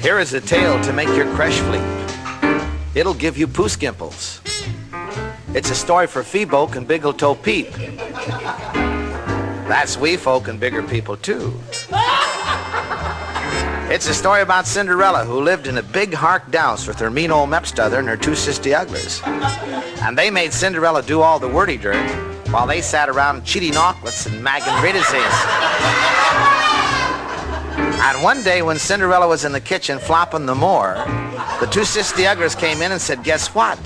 Here is a tale to make your creche fleep. It'll give you poo skimples. It's a story for Fee-Boke and Biggle-Toe Peep. That's wee folk and bigger people too. It's a story about Cinderella, who lived in a big hark house with her mean old mepstother and her two sisty uglers. And they made Cinderella do all the wordy dirt while they sat around cheating auklets and magging riddises. And one day when Cinderella was in the kitchen flopping the more, the two sisty uglers came in and said, "Guess what?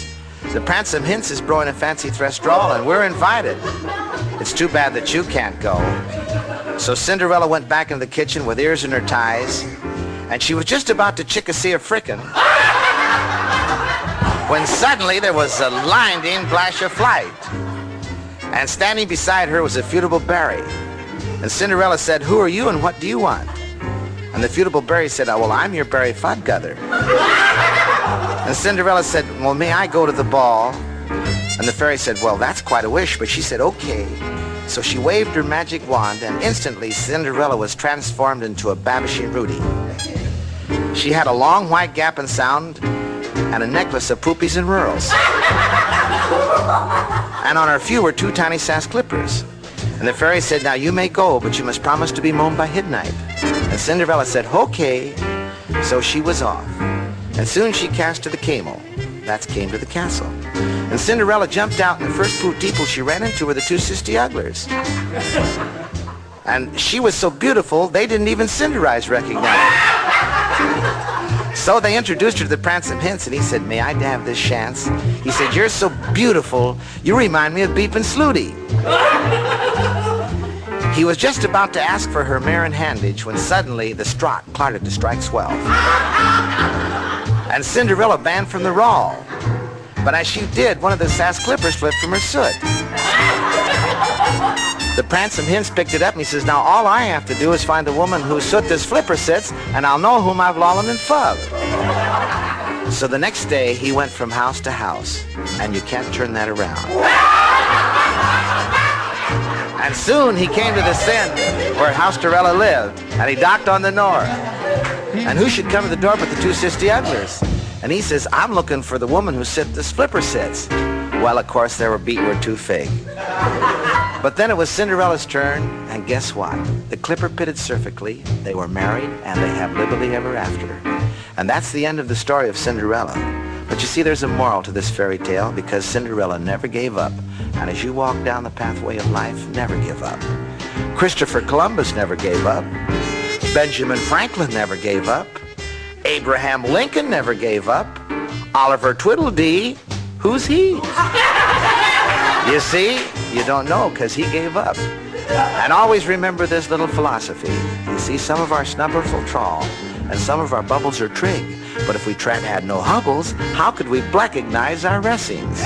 The Pransome Hints is brewing a fancy threstrawl and we're invited. It's too bad that you can't go." So Cinderella went back into the kitchen with ears in her ties, and she was just about to chickasee a frickin' when suddenly there was a blinding flash of light. And standing beside her was a Futable Berry. And Cinderella said, "Who are you and what do you want?" And the Futable Berry said, "Oh, well, I'm your Berry Fudguther." And Cinderella said, "Well, may I go to the ball?" And the fairy said, "Well, that's quite a wish," but she said, "Okay." So she waved her magic wand, and instantly Cinderella was transformed into a Babishing Rudy. She had a long white gap and sound and a necklace of poopies and rurals. And on her few were two tiny sass clippers. And the fairy said, "Now you may go, but you must promise to be home by midnight." And Cinderella said, "Okay." So she was off. And soon she cast to the camel. That's came to the castle. And Cinderella jumped out, and the first people she ran into were the two sisty uglers. And she was so beautiful, they didn't even Cinderize recognize her. So they introduced her to the Pransome Hints, and he said, "May I have this chance?" He said, "You're so beautiful, you remind me of Beep and Slooty." He was just about to ask for her mare in handage when suddenly the strot started to strike 12. And Cinderella banned from the rawl. But as she did, one of the sass clippers flipped from her soot. The Pransome Hints picked it up, and he says, "Now all I have to do is find the woman whose soot this flipper sits, and I'll know whom I've lollen and fubbed." So the next day, he went from house to house, and you can't turn that around. And soon he came to the Sin, where Housterella lived, and he knocked on the door. And who should come to the door but the two sisty uglers? And he says, "I'm looking for the woman who this flipper sits." Well, of course, they were beat were too fig. But then it was Cinderella's turn, and guess what? The clipper pitted perfectly, they were married, and they have lively ever after. And that's the end of the story of Cinderella. But you see, there's a moral to this fairy tale, because Cinderella never gave up. And as you walk down the pathway of life, never give up. Christopher Columbus never gave up. Benjamin Franklin never gave up. Abraham Lincoln never gave up. Oliver Twiddledee, who's he? You see, you don't know because he gave up. And always remember this little philosophy. You see, some of our snubbers will trawl, and some of our bubbles are trig. But if we had no hubbles, how could we blackignize our ressings?